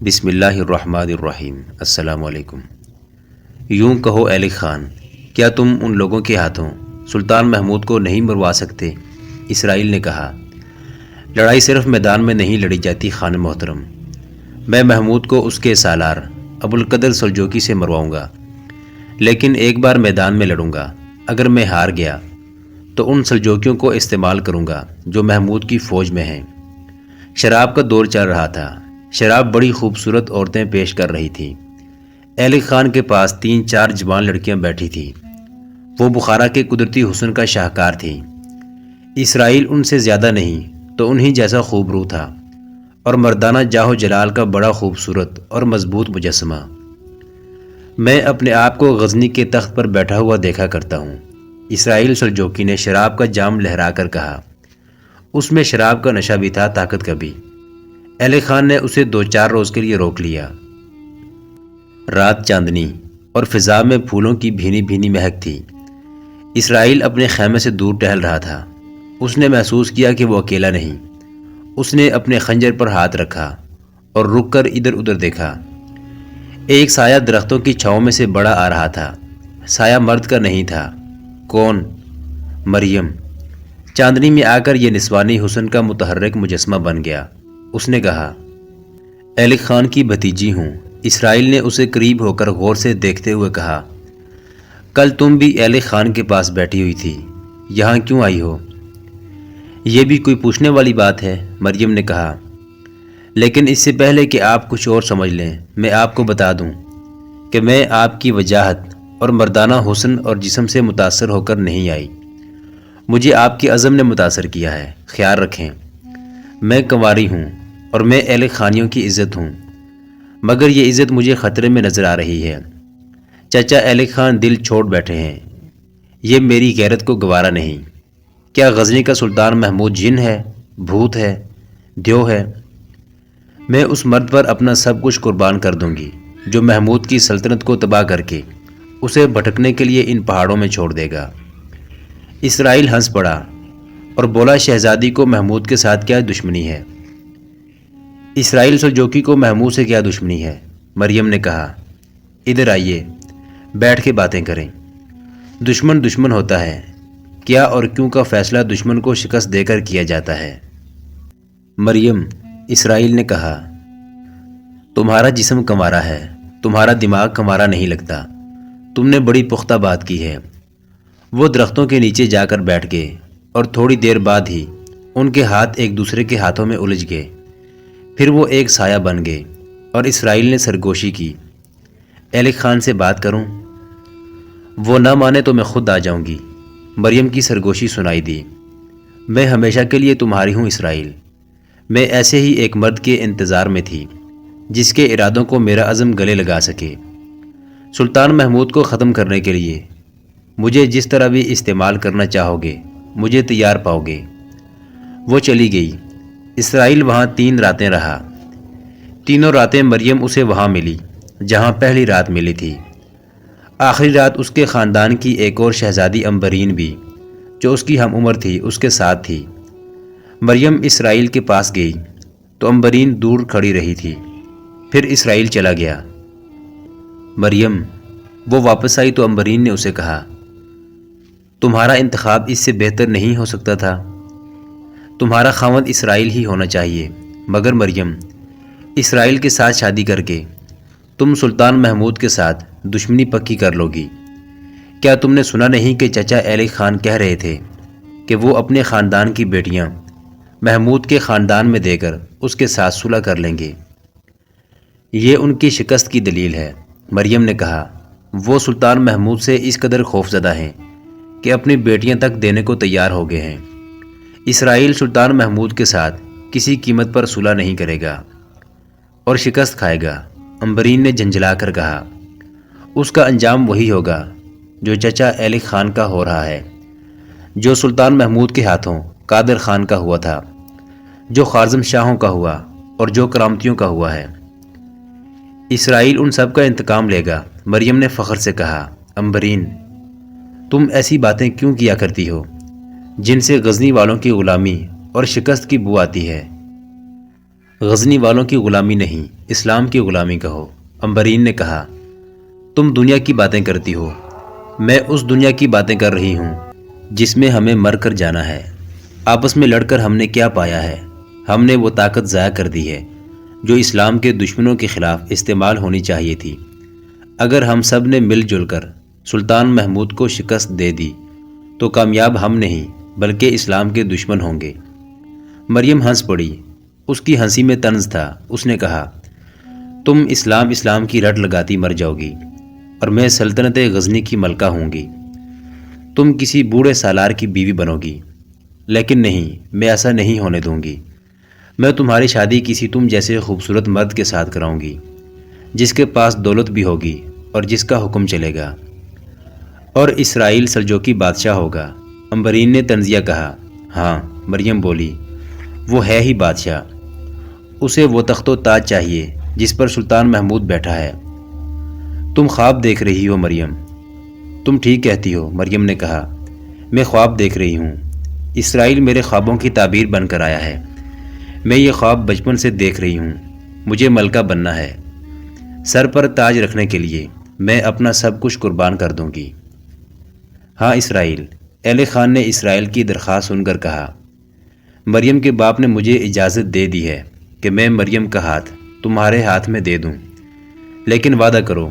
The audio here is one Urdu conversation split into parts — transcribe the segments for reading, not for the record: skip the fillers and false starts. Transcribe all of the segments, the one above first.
بسم اللہ الرحمن الرحیم۔ السلام علیکم۔ یوں کہو اہل خان، کیا تم ان لوگوں کے ہاتھوں سلطان محمود کو نہیں مروا سکتے؟ اسرائیل نے کہا، لڑائی صرف میدان میں نہیں لڑی جاتی خان محترم، میں محمود کو اس کے سالار ابو القدر سلجوقی سے مرواؤں گا، لیکن ایک بار میدان میں لڑوں گا۔ اگر میں ہار گیا تو ان سلجوقیوں کو استعمال کروں گا جو محمود کی فوج میں ہیں۔ شراب کا دور چل رہا تھا، شراب بڑی خوبصورت عورتیں پیش کر رہی تھیں۔ اہل خان کے پاس 3-4 جوان لڑکیاں بیٹھی تھیں، وہ بخارا کے قدرتی حسن کا شاہکار تھیں۔ اسرائیل ان سے زیادہ نہیں تو انہی جیسا خوبرو تھا، اور مردانہ جاہ و جلال کا بڑا خوبصورت اور مضبوط مجسمہ۔ میں اپنے آپ کو غزنی کے تخت پر بیٹھا ہوا دیکھا کرتا ہوں، اسرائیل سلجوقی نے شراب کا جام لہرا کر کہا۔ اس میں شراب کا نشہ بھی تھا، طاقت کا بھی۔ اہل خان نے اسے 2-4 روز کے لیے روک لیا۔ رات چاندنی اور فضا میں پھولوں کی بھینی بھینی مہک تھی۔ اسرائیل اپنے خیمے سے دور ٹہل رہا تھا۔ اس نے محسوس کیا کہ وہ اکیلا نہیں۔ اس نے اپنے خنجر پر ہاتھ رکھا اور رک کر ادھر ادھر دیکھا۔ ایک سایہ درختوں کی چھاؤں میں سے بڑا آ رہا تھا۔ سایہ مرد کا نہیں تھا۔ کون؟ مریم۔ چاندنی میں آ کر یہ نسوانی حسن کا متحرک مجسمہ بن گیا۔ اس نے کہا، اہل خان کی بھتیجی ہوں۔ اسرائیل نے اسے قریب ہو کر غور سے دیکھتے ہوئے کہا، کل تم بھی اہل خان کے پاس بیٹھی ہوئی تھی، یہاں کیوں آئی ہو؟ یہ بھی کوئی پوچھنے والی بات ہے، مریم نے کہا، لیکن اس سے پہلے کہ آپ کچھ اور سمجھ لیں، میں آپ کو بتا دوں کہ میں آپ کی وجاہت اور مردانہ حسن اور جسم سے متاثر ہو کر نہیں آئی۔ مجھے آپ کے عزم نے متاثر کیا ہے۔ خیال رکھیں، میں کنواری ہوں اور میں اہل خانیوں کی عزت ہوں، مگر یہ عزت مجھے خطرے میں نظر آ رہی ہے۔ چچا اہل خان دل چھوڑ بیٹھے ہیں، یہ میری غیرت کو گوارا نہیں۔ کیا غزنی کا سلطان محمود جن ہے، بھوت ہے، دیو ہے؟ میں اس مرد پر اپنا سب کچھ قربان کر دوں گی جو محمود کی سلطنت کو تباہ کر کے اسے بھٹکنے کے لیے ان پہاڑوں میں چھوڑ دے گا۔ اسرائیل ہنس پڑا اور بولا، شہزادی کو محمود کے ساتھ کیا دشمنی ہے؟ اسرائیل سلجوقی کو محمود سے کیا دشمنی ہے؟ مریم نے کہا، ادھر آئیے، بیٹھ کے باتیں کریں۔ دشمن دشمن ہوتا ہے، کیا اور کیوں کا فیصلہ دشمن کو شکست دے کر کیا جاتا ہے۔ مریم، اسرائیل نے کہا، تمہارا جسم کنوارا ہے، تمہارا دماغ کنوارا نہیں لگتا۔ تم نے بڑی پختہ بات کی ہے۔ وہ درختوں کے نیچے جا کر بیٹھ گئے اور تھوڑی دیر بعد ہی ان کے ہاتھ ایک دوسرے کے ہاتھوں میں الجھ گئے۔ پھر وہ ایک سایہ بن گئے اور اسرائیل نے سرگوشی کی، اہل خان سے بات کروں؟ وہ نہ مانے تو میں خود آ جاؤں گی۔ مریم کی سرگوشی سنائی دی، میں ہمیشہ کے لیے تمہاری ہوں اسرائیل۔ میں ایسے ہی ایک مرد کے انتظار میں تھی جس کے ارادوں کو میرا عزم گلے لگا سکے۔ سلطان محمود کو ختم کرنے کے لیے مجھے جس طرح بھی استعمال کرنا چاہو گے، مجھے تیار پاؤ گے۔ وہ چلی گئی۔ اسرائیل وہاں 3 راتیں رہا۔ تینوں راتیں مریم اسے وہاں ملی جہاں پہلی رات ملی تھی۔ آخری رات اس کے خاندان کی ایک اور شہزادی امبرین بھی، جو اس کی ہم عمر تھی، اس کے ساتھ تھی۔ مریم اسرائیل کے پاس گئی تو امبرین دور کھڑی رہی تھی۔ پھر اسرائیل چلا گیا۔ مریم، وہ واپس آئی تو امبرین نے اسے کہا، تمہارا انتخاب اس سے بہتر نہیں ہو سکتا تھا، تمہارا خاوند اسرائیل ہی ہونا چاہیے۔ مگر مریم، اسرائیل کے ساتھ شادی کر کے تم سلطان محمود کے ساتھ دشمنی پکی کر لو گی۔ کیا تم نے سنا نہیں کہ چچا اہل خان کہہ رہے تھے کہ وہ اپنے خاندان کی بیٹیاں محمود کے خاندان میں دے کر اس کے ساتھ صلح کر لیں گے؟ یہ ان کی شکست کی دلیل ہے۔ مریم نے کہا، وہ سلطان محمود سے اس قدر خوفزدہ ہیں کہ اپنی بیٹیاں تک دینے کو تیار ہو گئے ہیں۔ اسرائیل سلطان محمود کے ساتھ کسی قیمت پر صلح نہیں کرے گا اور شکست کھائے گا۔ امبرین نے جھنجھلا کر کہا، اس کا انجام وہی ہوگا جو چچا اہل خان کا ہو رہا ہے، جو سلطان محمود کے ہاتھوں قادر خان کا ہوا تھا، جو خوارزم شاہوں کا ہوا اور جو کرامتیوں کا ہوا ہے۔ اسرائیل ان سب کا انتقام لے گا۔ مریم نے فخر سے کہا، امبرین، تم ایسی باتیں کیوں کیا کرتی ہو جن سے غزنی والوں کی غلامی اور شکست کی بو آتی ہے؟ غزنی والوں کی غلامی نہیں، اسلام کی غلامی کہو۔ عنبرین نے کہا، تم دنیا کی باتیں کرتی ہو، میں اس دنیا کی باتیں کر رہی ہوں جس میں ہمیں مر کر جانا ہے۔ آپس میں لڑ کر ہم نے کیا پایا ہے؟ ہم نے وہ طاقت ضائع کر دی ہے جو اسلام کے دشمنوں کے خلاف استعمال ہونی چاہیے تھی۔ اگر ہم سب نے مل جل کر سلطان محمود کو شکست دے دی تو کامیاب ہم نہیں بلکہ اسلام کے دشمن ہوں گے۔ مریم ہنس پڑی، اس کی ہنسی میں طنز تھا۔ اس نے کہا، تم اسلام کی رٹ لگاتی مر جاؤ گی اور میں سلطنت غزنی کی ملکہ ہوں گی۔ تم کسی بوڑھے سالار کی بیوی بنو گی، لیکن نہیں، میں ایسا نہیں ہونے دوں گی۔ میں تمہاری شادی کسی تم جیسے خوبصورت مرد کے ساتھ کراؤں گی جس کے پاس دولت بھی ہوگی اور جس کا حکم چلے گا، اور اسرائیل سلجوقی بادشاہ ہوگا۔ عنبرین نے طنزیہ کہا، ہاں۔ مریم بولی، وہ ہے ہی بادشاہ، اسے وہ تخت و تاج چاہیے جس پر سلطان محمود بیٹھا ہے۔ تم خواب دیکھ رہی ہو مریم۔ تم ٹھیک کہتی ہو، مریم نے کہا، میں خواب دیکھ رہی ہوں۔ اسرائیل میرے خوابوں کی تعبیر بن کر آیا ہے۔ میں یہ خواب بچپن سے دیکھ رہی ہوں۔ مجھے ملکہ بننا ہے۔ سر پر تاج رکھنے کے لیے میں اپنا سب کچھ قربان کر دوں گی۔ ہاں اسرائیل، اہل خان نے اسرائیل کی درخواست سن کر کہا، مریم کے باپ نے مجھے اجازت دے دی ہے کہ میں مریم کا ہاتھ تمہارے ہاتھ میں دے دوں، لیکن وعدہ کرو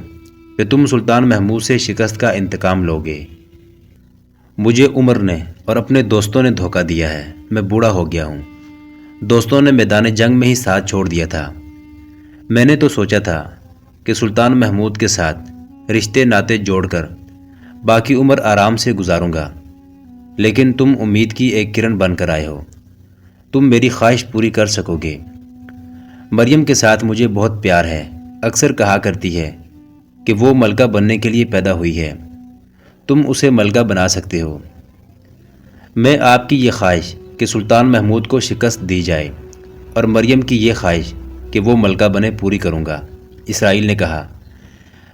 کہ تم سلطان محمود سے شکست کا انتقام لوگے۔ مجھے عمر نے اور اپنے دوستوں نے دھوکہ دیا ہے، میں بوڑھا ہو گیا ہوں۔ دوستوں نے میدان جنگ میں ہی ساتھ چھوڑ دیا تھا۔ میں نے تو سوچا تھا کہ سلطان محمود کے ساتھ رشتے ناطے جوڑ کر باقی عمر آرام سے گزاروں گا، لیکن تم امید کی ایک کرن بن کر آئے ہو، تم میری خواہش پوری کر سکو گے۔ مریم کے ساتھ مجھے بہت پیار ہے، اکثر کہا کرتی ہے کہ وہ ملکہ بننے کے لیے پیدا ہوئی ہے، تم اسے ملکہ بنا سکتے ہو۔ میں آپ کی یہ خواہش کہ سلطان محمود کو شکست دی جائے اور مریم کی یہ خواہش کہ وہ ملکہ بنے پوری کروں گا۔ اسرائیل نے کہا،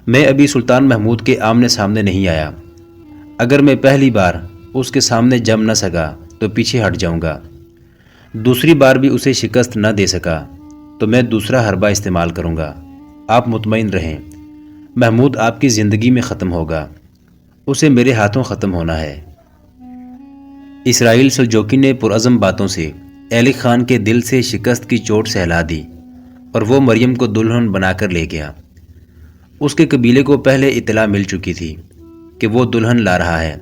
میں ابھی سلطان محمود کے آمنے سامنے نہیں آیا، اگر میں پہلی بار اس کے سامنے جم نہ سکا تو پیچھے ہٹ جاؤں گا، دوسری بار بھی اسے شکست نہ دے سکا تو میں دوسرا حربہ استعمال کروں گا۔ آپ مطمئن رہیں، محمود آپ کی زندگی میں ختم ہوگا، اسے میرے ہاتھوں ختم ہونا ہے۔ اسرائیل سلجوقی نے پرعزم باتوں سے اہل خان کے دل سے شکست کی چوٹ سہلا دی اور وہ مریم کو دلہن بنا کر لے گیا۔ اس کے قبیلے کو پہلے اطلاع مل چکی تھی کہ وہ دلہن لا رہا ہے،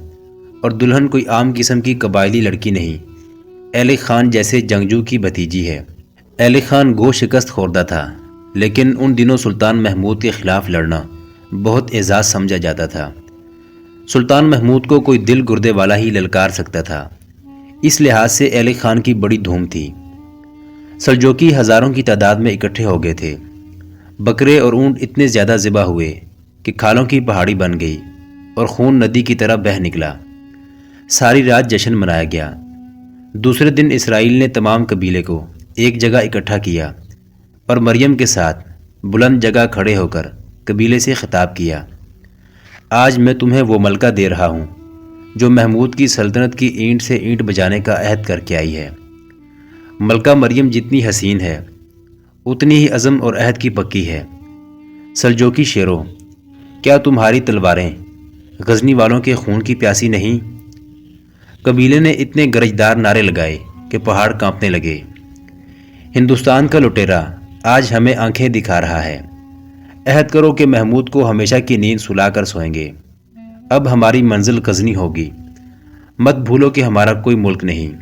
اور دلہن کوئی عام قسم کی قبائلی لڑکی نہیں، اہل خان جیسے جنگجو کی بھتیجی ہے۔ اہل خان گو شکست خوردہ تھا، لیکن ان دنوں سلطان محمود کے خلاف لڑنا بہت اعزاز سمجھا جاتا تھا۔ سلطان محمود کو کوئی دل گردے والا ہی للکار سکتا تھا، اس لحاظ سے اہل خان کی بڑی دھوم تھی۔ سلجوقی ہزاروں کی تعداد میں اکٹھے ہو گئے تھے۔ بکرے اور اونٹ اتنے زیادہ ذبح ہوئے کہ کھالوں کی پہاڑی بن گئی اور خون ندی کی طرح بہہ نکلا۔ ساری رات جشن منایا گیا۔ دوسرے دن اسرائیل نے تمام قبیلے کو ایک جگہ اکٹھا کیا اور مریم کے ساتھ بلند جگہ کھڑے ہو کر قبیلے سے خطاب کیا، آج میں تمہیں وہ ملکہ دے رہا ہوں جو محمود کی سلطنت کی اینٹ سے اینٹ بجانے کا عہد کر کے آئی ہے۔ ملکہ مریم جتنی حسین ہے اتنی ہی عزم اور عہد کی پکی ہے۔ سلجوقی شیروں، کیا تمہاری تلواریں غزنی والوں کے خون کی پیاسی نہیں؟ قبیلے نے اتنے گرجدار نعرے لگائے کہ پہاڑ کانپنے لگے۔ ہندوستان کا لٹیرا آج ہمیں آنکھیں دکھا رہا ہے۔ عہد کرو کہ محمود کو ہمیشہ کی نیند سلا کر سوئیں گے۔ اب ہماری منزل غزنی ہوگی۔ مت بھولو کہ ہمارا کوئی ملک نہیں،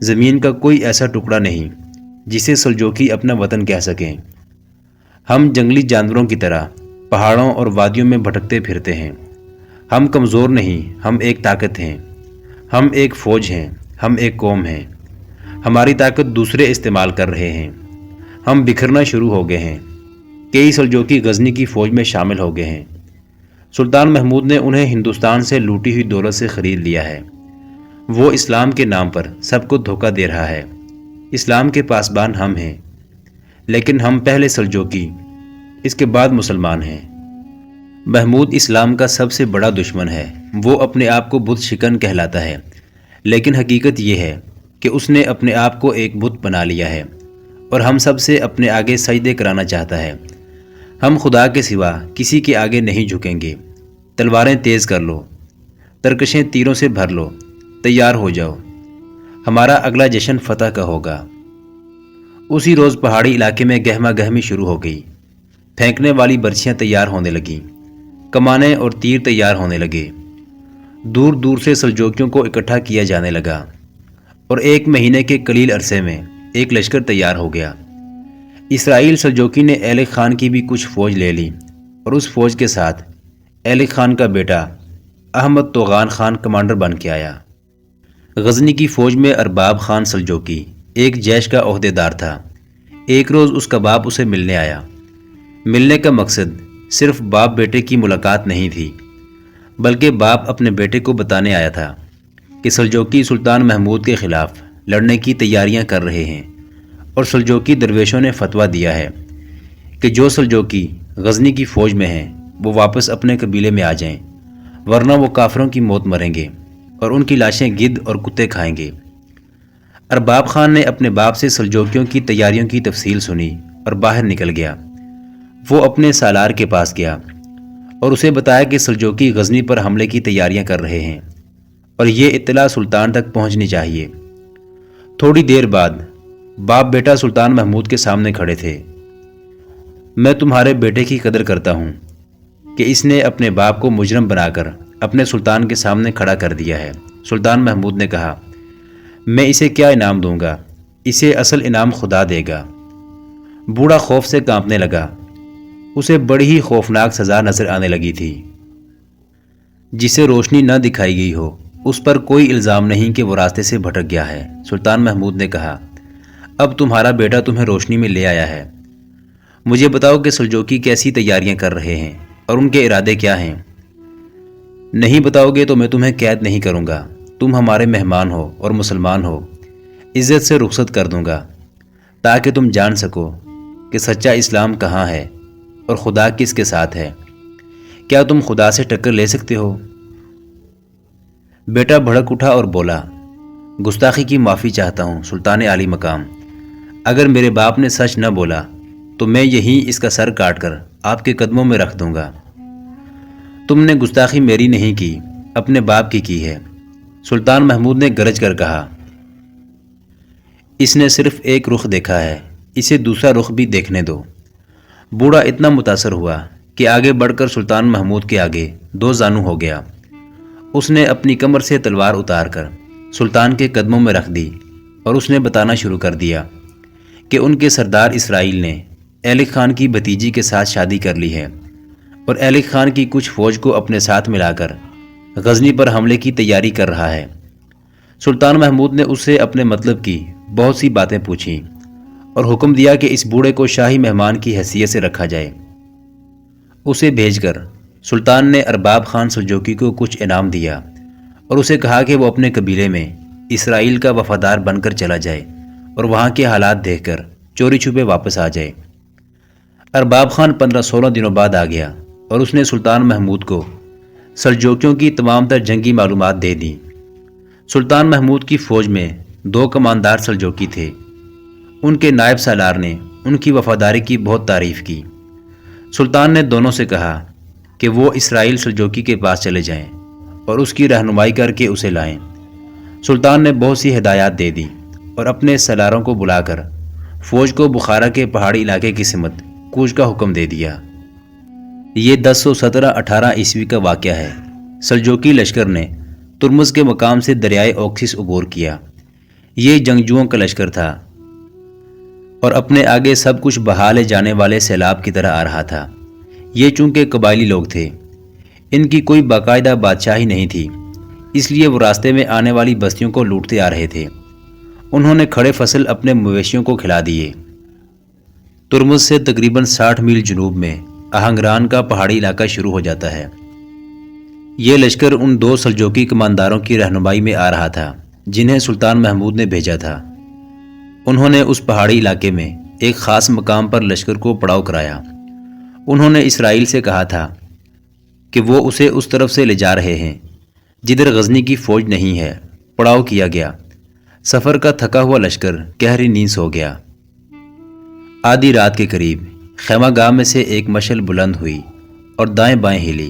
زمین کا کوئی ایسا ٹکڑا نہیں جسے سلجوقی اپنا وطن کہہ سکیں۔ ہم جنگلی جانوروں کی طرح پہاڑوں اور وادیوں میں بھٹکتے پھرتے ہیں۔ ہم کمزور نہیں، ہم ایک طاقت ہیں، ہم ایک فوج ہیں، ہم ایک قوم ہیں۔ ہماری طاقت دوسرے استعمال کر رہے ہیں۔ ہم بکھرنا شروع ہو گئے ہیں۔ کئی سلجوقی غزنی کی فوج میں شامل ہو گئے ہیں۔ سلطان محمود نے انہیں ہندوستان سے لوٹی ہوئی دولت سے خرید لیا ہے۔ وہ اسلام کے نام پر سب کو دھوکہ دے رہا ہے۔ اسلام کے پاسبان ہم ہیں، لیکن ہم پہلے سلجوقی، اس کے بعد مسلمان ہیں۔ محمود اسلام کا سب سے بڑا دشمن ہے۔ وہ اپنے آپ کو بت شکن کہلاتا ہے، لیکن حقیقت یہ ہے کہ اس نے اپنے آپ کو ایک بت بنا لیا ہے اور ہم سب سے اپنے آگے سجدے کرانا چاہتا ہے۔ ہم خدا کے سوا کسی کے آگے نہیں جھکیں گے۔ تلواریں تیز کر لو، ترکشیں تیروں سے بھر لو، تیار ہو جاؤ، ہمارا اگلا جشن فتح کا ہوگا۔ اسی روز پہاڑی علاقے میں گہما گہمی شروع ہو گئی۔ پھینکنے والی برچھیاں تیار ہونے لگیں، کمانیں اور تیر تیار ہونے لگے۔ دور دور سے سلجوکیوں کو اکٹھا کیا جانے لگا، اور 1 مہینے کے قلیل عرصے میں ایک لشکر تیار ہو گیا۔ اسرائیل سلجوکی نے ایلک خان کی بھی کچھ فوج لے لی، اور اس فوج کے ساتھ ایلک خان کا بیٹا احمد توغان خان کمانڈر بن کے آیا۔ غزنی کی فوج میں ارباب خان سلجوکی ایک جیش کا عہدے دار تھا۔ ایک روز اس کا باپ اسے ملنے آیا۔ ملنے کا مقصد صرف باپ بیٹے کی ملاقات نہیں تھی، بلکہ باپ اپنے بیٹے کو بتانے آیا تھا کہ سلجوکی سلطان محمود کے خلاف لڑنے کی تیاریاں کر رہے ہیں، اور سلجوکی درویشوں نے فتویٰ دیا ہے کہ جو سلجوکی غزنی کی فوج میں ہیں وہ واپس اپنے قبیلے میں آ جائیں، ورنہ وہ کافروں کی موت مریں گے اور ان کی لاشیں گدھ اور کتے کھائیں گے۔ ارباب خان نے اپنے باپ سے سلجوکیوں کی تیاریوں کی تفصیل سنی اور باہر نکل گیا۔ وہ اپنے سالار کے پاس گیا اور اسے بتایا کہ سلجوکی غزنی پر حملے کی تیاریاں کر رہے ہیں، اور یہ اطلاع سلطان تک پہنچنی چاہیے۔ تھوڑی دیر بعد باپ بیٹا سلطان محمود کے سامنے کھڑے تھے۔ میں تمہارے بیٹے کی قدر کرتا ہوں کہ اس نے اپنے باپ کو مجرم بنا کر اپنے سلطان کے سامنے کھڑا کر دیا ہے۔ سلطان محمود نے کہا، میں اسے کیا انعام دوں گا؟ اسے اصل انعام خدا دے گا۔ بوڑھا خوف سے کانپنے لگا۔ اسے بڑی ہی خوفناک سزا نظر آنے لگی تھی۔ جسے روشنی نہ دکھائی گئی ہو اس پر کوئی الزام نہیں کہ وہ راستے سے بھٹک گیا ہے۔ سلطان محمود نے کہا، اب تمہارا بیٹا تمہیں روشنی میں لے آیا ہے۔ مجھے بتاؤ کہ سلجوکی کیسی تیاریاں کر رہے ہیں اور ان کے ارادے کیا ہیں۔ نہیں بتاؤ گے تو میں تمہیں قید نہیں کروں گا۔ تم ہمارے مہمان ہو اور مسلمان ہو، عزت سے رخصت کر دوں گا تاکہ تم جان سکو کہ سچا اسلام کہاں ہے اور خدا کس کے ساتھ ہے۔ کیا تم خدا سے ٹکر لے سکتے ہو؟ بیٹا بھڑک اٹھا اور بولا، گستاخی کی معافی چاہتا ہوں سلطان عالی مقام۔ اگر میرے باپ نے سچ نہ بولا تو میں یہیں اس کا سر کاٹ کر آپ کے قدموں میں رکھ دوں گا۔ تم نے گستاخی میری نہیں کی، اپنے باپ کی ہے۔ سلطان محمود نے گرج کر کہا، اس نے صرف ایک رخ دیکھا ہے، اسے دوسرا رخ بھی دیکھنے دو۔ بوڑھا اتنا متاثر ہوا کہ آگے بڑھ کر سلطان محمود کے آگے 2 زانو ہو گیا۔ اس نے اپنی کمر سے تلوار اتار کر سلطان کے قدموں میں رکھ دی، اور اس نے بتانا شروع کر دیا کہ ان کے سردار اسرائیل نے ایلک خان کی بھتیجی کے ساتھ شادی کر لی ہے، اور ایلک خان کی کچھ فوج کو اپنے ساتھ ملا کر غزنی پر حملے کی تیاری کر رہا ہے۔ سلطان محمود نے اس سے اپنے مطلب کی بہت سی باتیں پوچھیں اور حکم دیا کہ اس بوڑھے کو شاہی مہمان کی حیثیت سے رکھا جائے۔ اسے بھیج کر سلطان نے ارباب خان سلجوکی کو کچھ انعام دیا اور اسے کہا کہ وہ اپنے قبیلے میں اسرائیل کا وفادار بن کر چلا جائے اور وہاں کے حالات دیکھ کر چوری چھپے واپس آ جائے۔ ارباب خان 15-16 دنوں بعد آ گیا اور اس نے سلطان محمود کو سلجوکیوں کی تمام تر جنگی معلومات دے دیں۔ سلطان محمود کی فوج میں 2 کماندار سلجوکی تھے۔ ان کے نائب سالار نے ان کی وفاداری کی بہت تعریف کی۔ سلطان نے دونوں سے کہا کہ وہ اسرائیل سلجوکی کے پاس چلے جائیں اور اس کی رہنمائی کر کے اسے لائیں۔ سلطان نے بہت سی ہدایات دے دی اور اپنے سالاروں کو بلا کر فوج کو بخارا کے پہاڑی علاقے کی سمت کوچ کا حکم دے دیا۔ یہ 1017-18 عیسوی کا واقعہ ہے۔ سلجوکی لشکر نے ترمز کے مقام سے دریائے اوکسس عبور کیا۔ یہ جنگجوؤں کا لشکر تھا اور اپنے آگے سب کچھ بہا لے جانے والے سیلاب کی طرح آ رہا تھا۔ یہ چونکہ قبائلی لوگ تھے، ان کی کوئی باقاعدہ بادشاہی نہیں تھی، اس لیے وہ راستے میں آنے والی بستیوں کو لوٹتے آ رہے تھے۔ انہوں نے کھڑے فصل اپنے مویشیوں کو کھلا دیے۔ ترمز سے تقریباً 60 میل جنوب میں آہنگران کا پہاڑی علاقہ شروع ہو جاتا ہے۔ یہ لشکر ان 2 سلجوکی کمانداروں کی رہنمائی میں آ رہا تھا جنہیں سلطان محمود نے بھیجا تھا۔ انہوں نے اس پہاڑی علاقے میں ایک خاص مقام پر لشکر کو پڑاؤ کرایا۔ انہوں نے اسرائیل سے کہا تھا کہ وہ اسے اس طرف سے لے جا رہے ہیں جدھر غزنی کی فوج نہیں ہے۔ پڑاؤ کیا گیا۔ سفر کا تھکا ہوا لشکر گہری نیند سو گیا۔ آدھی رات کے قریب خیمہ گاہ میں سے ایک مشعل بلند ہوئی اور دائیں بائیں ہلی۔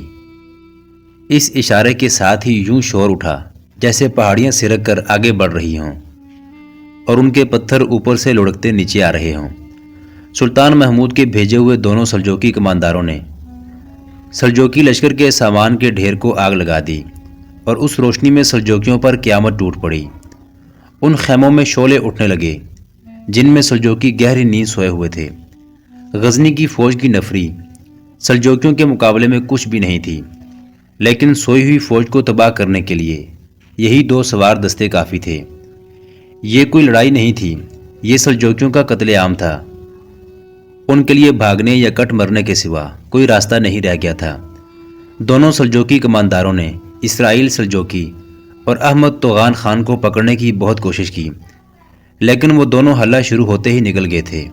اس اشارے کے ساتھ ہی یوں شور اٹھا جیسے پہاڑیاں سرک کر آگے بڑھ رہی ہوں اور ان کے پتھر اوپر سے لڑکتے نیچے آ رہے ہوں۔ سلطان محمود کے بھیجے ہوئے دونوں سلجوقی کمانداروں نے سلجوقی لشکر کے سامان کے ڈھیر کو آگ لگا دی اور اس روشنی میں سلجوقیوں پر قیامت ٹوٹ پڑی۔ ان خیموں میں شعلے اٹھنے لگے جن میں سلجوقی گہری نیند سوئے ہوئے تھے۔ غزنی کی فوج کی نفری سلجوقیوں کے مقابلے میں کچھ بھی نہیں تھی، لیکن سوئی ہوئی فوج کو تباہ کرنے کے لیے یہی دو سوار دستے کافی تھے۔ یہ کوئی لڑائی نہیں تھی، یہ سلجوقیوں کا قتل عام تھا۔ ان کے لیے بھاگنے یا کٹ مرنے کے سوا کوئی راستہ نہیں رہ گیا تھا۔ دونوں سلجوقی کمانداروں نے اسرائیل سلجوقی اور احمد توغان خان کو پکڑنے کی بہت کوشش کی، لیکن وہ دونوں حلہ شروع ہوتے ہی نکل گئے تھے۔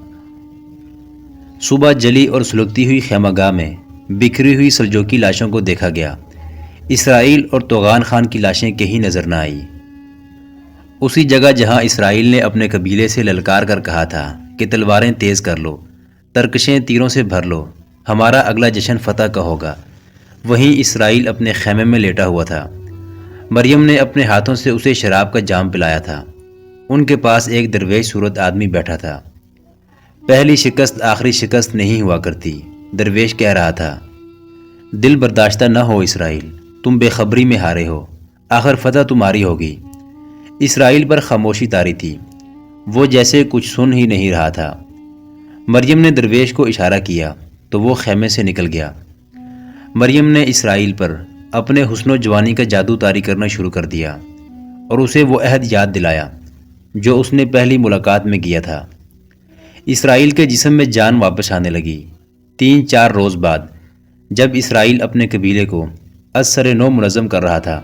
صبح جلی اور سلگتی ہوئی خیمہ گاہ میں بکھری ہوئی سلجوقی لاشوں کو دیکھا گیا۔ اسرائیل اور توغان خان کی لاشیں کہیں نظر نہ آئی۔ اسی جگہ جہاں اسرائیل نے اپنے قبیلے سے للکار کر کہا تھا کہ تلواریں تیز کر لو، ترکشیں تیروں سے بھر لو، ہمارا اگلا جشن فتح کا ہوگا، وہیں اسرائیل اپنے خیمے میں لیٹا ہوا تھا۔ مریم نے اپنے ہاتھوں سے اسے شراب کا جام پلایا تھا۔ ان کے پاس ایک درویش صورت آدمی بیٹھا تھا۔ پہلی شکست آخری شکست نہیں ہوا کرتی، درویش کہہ رہا تھا۔ دل برداشتہ نہ ہو اسرائیل، تم بے خبری میں ہارے ہو، آخر فتح تمہاری ہوگی۔ اسرائیل پر خاموشی طاری تھی، وہ جیسے کچھ سن ہی نہیں رہا تھا۔ مریم نے درویش کو اشارہ کیا تو وہ خیمے سے نکل گیا۔ مریم نے اسرائیل پر اپنے حسن و جوانی کا جادو طاری کرنا شروع کر دیا اور اسے وہ عہد یاد دلایا جو اس نے پہلی ملاقات میں کیا تھا۔ اسرائیل کے جسم میں جان واپس آنے لگی۔ 3-4 روز بعد جب اسرائیل اپنے قبیلے کو از سر نو منظم کر رہا تھا،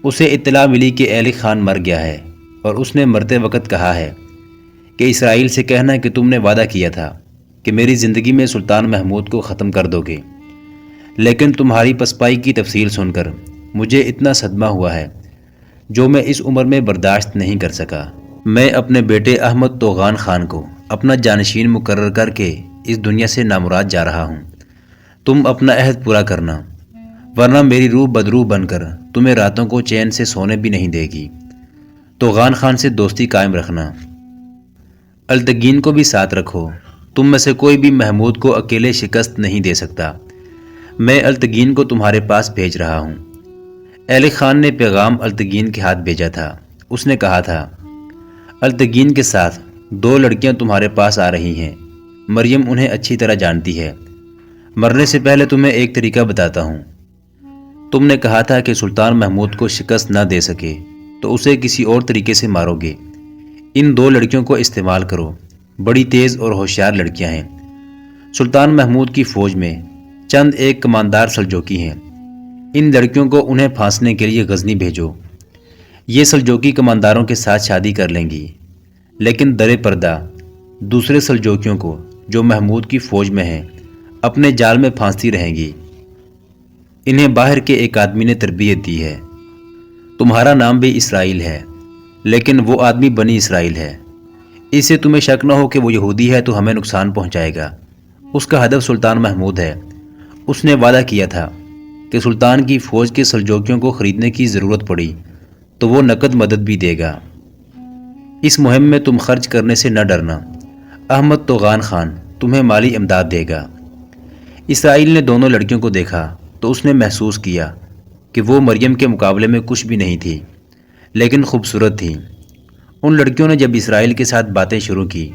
اسے اطلاع ملی کہ ایلک خان مر گیا ہے، اور اس نے مرتے وقت کہا ہے کہ اسرائیل سے کہنا کہ تم نے وعدہ کیا تھا کہ میری زندگی میں سلطان محمود کو ختم کر دو گے، لیکن تمہاری پسپائی کی تفصیل سن کر مجھے اتنا صدمہ ہوا ہے جو میں اس عمر میں برداشت نہیں کر سکا۔ میں اپنے بیٹے احمد توغان خان کو اپنا جانشین مقرر کر کے اس دنیا سے نامراد جا رہا ہوں۔ تم اپنا عہد پورا کرنا، ورنہ میری روح بدروح بن کر تمہیں راتوں کو چین سے سونے بھی نہیں دے گی۔ توغان خان سے دوستی قائم رکھنا، التگین کو بھی ساتھ رکھو۔ تم میں سے کوئی بھی محمود کو اکیلے شکست نہیں دے سکتا۔ میں التگین کو تمہارے پاس بھیج رہا ہوں۔ ایلک خان نے پیغام التگین کے ہاتھ بھیجا تھا۔ اس نے کہا تھا، التگین کے ساتھ 2 لڑکیاں تمہارے پاس آ رہی ہیں۔ مریم انہیں اچھی طرح جانتی ہے۔ مرنے سے پہلے تمہیں ایک طریقہ بتاتا ہوں۔ تم نے کہا تھا کہ سلطان محمود کو شکست نہ دے سکے تو اسے کسی اور طریقے سے مارو گے۔ ان 2 لڑکیوں کو استعمال کرو، بڑی تیز اور ہوشیار لڑکیاں ہیں۔ سلطان محمود کی فوج میں چند ایک کماندار سلجوقی ہیں۔ ان لڑکیوں کو انہیں پھانسنے کے لیے غزنی بھیجو۔ یہ سلجوقی کمانداروں کے ساتھ شادی کر لیں گی، لیکن درِ پردہ دوسرے سلجوقیوں کو جو محمود کی فوج میں ہیں اپنے جال میں پھانستی رہیں گی۔ انہیں باہر کے ایک آدمی نے تربیت دی ہے۔ تمہارا نام بھی اسرائیل ہے، لیکن وہ آدمی بنی اسرائیل ہے۔ اس سے تمہیں شک نہ ہو کہ وہ یہودی ہے تو ہمیں نقصان پہنچائے گا۔ اس کا ہدف سلطان محمود ہے۔ اس نے وعدہ کیا تھا کہ سلطان کی فوج کے سلجوقیوں کو خریدنے کی ضرورت پڑی تو وہ نقد مدد بھی دے گا۔ اس مہم میں تم خرچ کرنے سے نہ ڈرنا۔ احمد توغان خان تمہیں مالی امداد دے گا۔ اسرائیل نے دونوں لڑکیوں کو دیکھا تو اس نے محسوس کیا کہ وہ مریم کے مقابلے میں کچھ بھی نہیں تھی، لیکن خوبصورت تھیں۔ ان لڑکیوں نے جب اسرائیل کے ساتھ باتیں شروع کی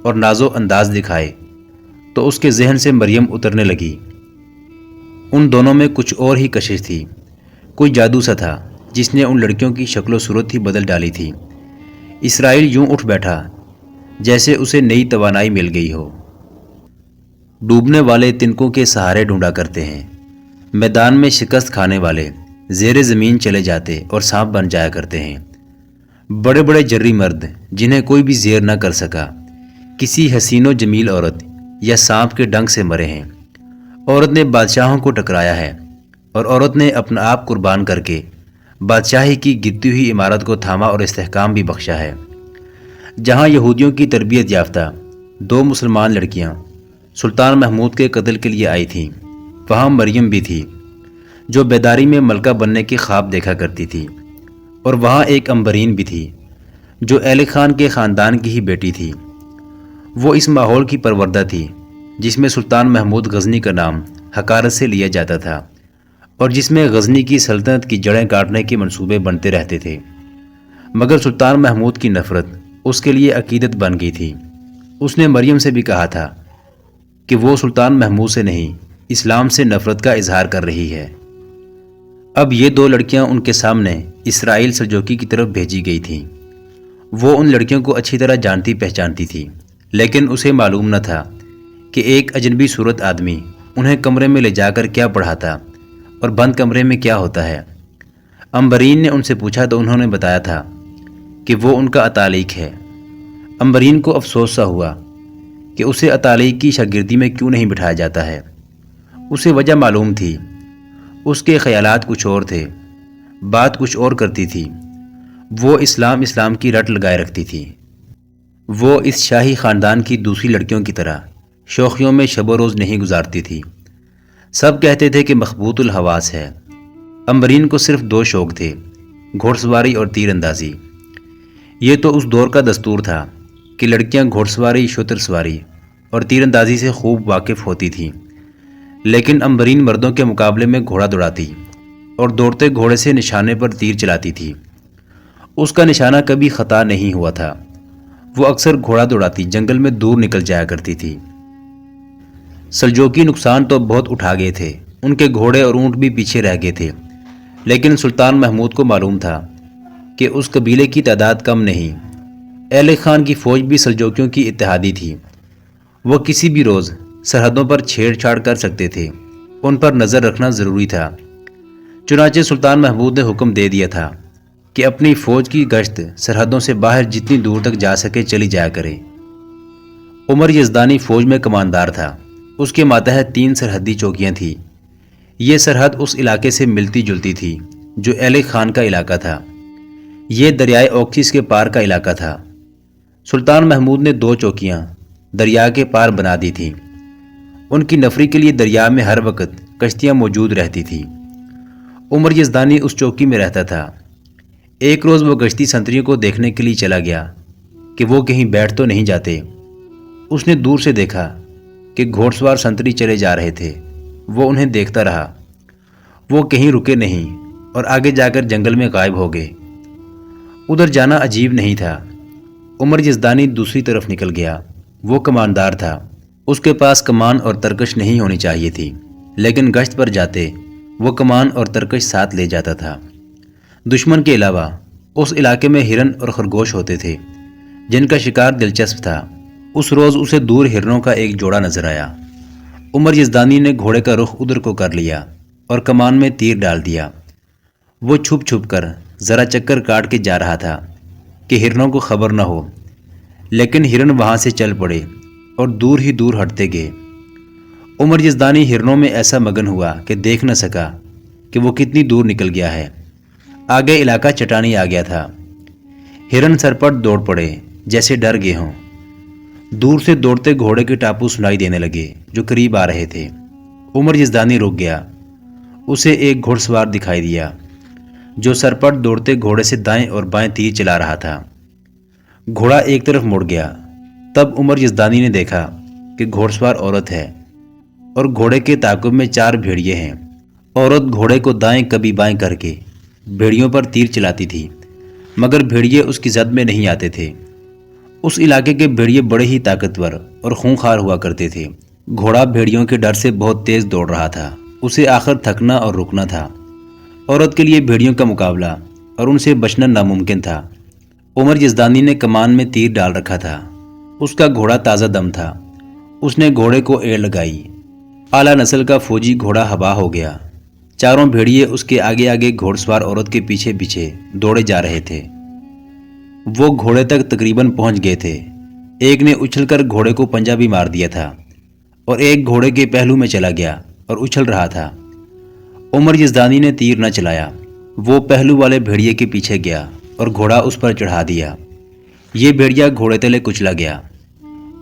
اور ناز و انداز دکھائے تو اس کے ذہن سے مریم اترنے لگی۔ ان دونوں میں کچھ اور ہی کشش تھی، کوئی جادو سا تھا جس نے ان لڑکیوں کی شکل و صورت ہی بدل ڈالی تھی۔ اسرائیل یوں اٹھ بیٹھا جیسے اسے نئی توانائی مل گئی ہو۔ ڈوبنے والے تنکوں کے سہارے ڈھونڈا کرتے ہیں، میدان میں شکست کھانے والے زیر زمین چلے جاتے اور سانپ بن جایا کرتے ہیں۔ بڑے بڑے جری مرد جنہیں کوئی بھی زیر نہ کر سکا کسی حسین و جمیل عورت یا سانپ کے ڈنگ سے مرے ہیں۔ عورت نے بادشاہوں کو ٹکرایا ہے، اور عورت نے اپنا آپ قربان کر کے بادشاہی کی گرتی ہوئی عمارت کو تھاما اور استحکام بھی بخشا ہے۔ جہاں یہودیوں کی تربیت یافتہ 2 مسلمان لڑکیاں سلطان محمود کے قتل کے لیے آئی تھیں۔ وہاں مریم بھی تھی جو بیداری میں ملکہ بننے کے خواب دیکھا کرتی تھی، اور وہاں ایک امبرین بھی تھی جو ایلے خان کے خاندان کی ہی بیٹی تھی۔ وہ اس ماحول کی پروردہ تھی جس میں سلطان محمود غزنی کا نام حقارت سے لیا جاتا تھا، اور جس میں غزنی کی سلطنت کی جڑیں کاٹنے کے منصوبے بنتے رہتے تھے۔ مگر سلطان محمود کی نفرت اس کے لیے عقیدت بن گئی تھی۔ اس نے مریم سے بھی کہا تھا کہ وہ سلطان محمود سے نہیں، اسلام سے نفرت کا اظہار کر رہی ہے۔ اب یہ 2 لڑکیاں ان کے سامنے اسرائیل سلجوقی کی طرف بھیجی گئی تھیں۔ وہ ان لڑکیوں کو اچھی طرح جانتی پہچانتی تھی، لیکن اسے معلوم نہ تھا کہ ایک اجنبی صورت آدمی انہیں کمرے میں لے جا کر کیا پڑھاتا اور بند کمرے میں کیا ہوتا ہے۔ امبرین نے ان سے پوچھا تو انہوں نے بتایا تھا کہ وہ ان کا اتالیق ہے۔ امبرین کو افسوس سا ہوا کہ اسے اتالیق کی شاگردی میں کیوں نہیں بٹھایا جاتا ہے۔ اسے وجہ معلوم تھی، اس کے خیالات کچھ اور تھے، بات کچھ اور کرتی تھی۔ وہ اسلام کی رٹ لگائے رکھتی تھی۔ وہ اس شاہی خاندان کی دوسری لڑکیوں کی طرح شوخیوں میں شب و روز نہیں گزارتی تھی۔ سب کہتے تھے کہ مخبوط الحواس ہے۔ امبرین کو صرف 2 شوق تھے، گھوڑ سواری اور تیر اندازی۔ یہ تو اس دور کا دستور تھا کہ لڑکیاں گھوڑ سواری، شتر سواری اور تیر اندازی سے خوب واقف ہوتی تھیں، لیکن امبرین مردوں کے مقابلے میں گھوڑا دوڑاتی اور دوڑتے گھوڑے سے نشانے پر تیر چلاتی تھی۔ اس کا نشانہ کبھی خطا نہیں ہوا تھا۔ وہ اکثر گھوڑا دوڑاتی جنگل میں دور نکل جایا کرتی تھی۔ سلجوقی نقصان تو بہت اٹھا گئے تھے، ان کے گھوڑے اور اونٹ بھی پیچھے رہ گئے تھے، لیکن سلطان محمود کو معلوم تھا کہ اس قبیلے کی تعداد کم نہیں۔ ایلے خان کی فوج بھی سلجوکیوں کی اتحادی تھی۔ وہ کسی بھی روز سرحدوں پر چھیڑ چھاڑ کر سکتے تھے، ان پر نظر رکھنا ضروری تھا۔ چنانچہ سلطان محمود نے حکم دے دیا تھا کہ اپنی فوج کی گشت سرحدوں سے باہر جتنی دور تک جا سکے چلی جایا کرے۔ عمر یزدانی فوج میں کماندار تھا۔ اس کے ماتحت 3 سرحدی چوکیاں تھیں۔ یہ سرحد اس علاقے سے ملتی جلتی تھی جو ایلے خان کا علاقہ تھا۔ یہ دریائے اوکسیس کے پار کا علاقہ تھا۔ سلطان محمود نے 2 چوکیاں دریا کے پار بنا دی تھیں۔ ان کی نفری کے لیے دریا میں ہر وقت کشتیاں موجود رہتی تھیں۔ عمر یزدانی اس چوکی میں رہتا تھا۔ ایک روز وہ گشتی سنتریوں کو دیکھنے کے لیے چلا گیا کہ وہ کہیں بیٹھ تو نہیں جاتے۔ اس نے دور سے دیکھا کہ گھوڑ سوار سنتری چلے جا رہے تھے۔ وہ انہیں دیکھتا رہا۔ وہ کہیں رکے نہیں اور آگے جا کر جنگل میں غائب ہو گئے۔ ادھر جانا عجیب نہیں تھا۔ عمر یزدانی دوسری طرف نکل گیا۔ وہ کماندار تھا، اس کے پاس کمان اور ترکش نہیں ہونی چاہیے تھی، لیکن گشت پر جاتے وہ کمان اور ترکش ساتھ لے جاتا تھا۔ دشمن کے علاوہ اس علاقے میں ہرن اور خرگوش ہوتے تھے جن کا شکار دلچسپ تھا۔ اس روز اسے دور ہرنوں کا ایک جوڑا نظر آیا۔ عمر یزدانی نے گھوڑے کا رخ ادھر کو کر لیا اور کمان میں تیر ڈال دیا۔ وہ چھپ چھپ کر ذرا چکر کاٹ کے جا رہا تھا کہ ہرنوں کو خبر نہ ہو، لیکن ہرن وہاں سے چل پڑے اور دور ہی دور ہٹتے گئے۔ عمر یزدانی ہرنوں میں ایسا مگن ہوا کہ دیکھ نہ سکا کہ وہ کتنی دور نکل گیا ہے۔ آگے علاقہ چٹانی آ گیا تھا۔ ہرن سرپٹ دوڑ پڑے جیسے ڈر گئے ہوں۔ دور سے دوڑتے گھوڑے کے ٹاپو سنائی دینے لگے جو قریب آ رہے تھے۔ عمر یزدانی رک گیا۔ اسے ایک گھوڑ سوار دکھائی دیا جو سرپٹ دوڑتے گھوڑے سے دائیں اور بائیں تیر چلا رہا تھا۔ گھوڑا ایک طرف مڑ گیا۔ تب عمر یزدانی نے دیکھا کہ گھوڑ سوار عورت ہے اور گھوڑے کے تعاقب میں 4 بھیڑیے ہیں۔ عورت گھوڑے کو دائیں کبھی بائیں کر کے بھیڑیوں پر تیر چلاتی تھی، مگر بھیڑیے اس کی زد میں نہیں آتے تھے۔ اس علاقے کے بھیڑیے بڑے ہی طاقتور اور خونخوار ہوا کرتے تھے۔ گھوڑا بھیڑیوں کے ڈر سے بہت تیز دوڑ رہا تھا۔ اسے آخر تھکنا اور رکنا تھا۔ عورت کے لیے بھیڑیوں کا مقابلہ اور ان سے بچنا ناممکن تھا۔ عمر یزدانی نے کمان میں تیر ڈال رکھا تھا۔ اس کا گھوڑا تازہ دم تھا۔ اس نے گھوڑے کو ایڑ لگائی۔ اعلیٰ نسل کا فوجی گھوڑا ہوا ہو گیا۔ چاروں بھیڑیے اس کے آگے آگے گھوڑ سوار عورت کے پیچھے پیچھے دوڑے جا رہے تھے۔ وہ گھوڑے تک تقریباً پہنچ گئے تھے۔ ایک نے اچھل کر گھوڑے کو پنجہ بھی مار دیا تھا اور ایک گھوڑے کے پہلو میں چلا گیا اور اچھل رہا تھا۔ عمر یزدانی نے تیر نہ چلایا۔ وہ پہلو والے بھیڑیے کے پیچھے گیا اور گھوڑا اس پر چڑھا دیا۔ یہ بھیڑیا گھوڑے تلے کچلا گیا۔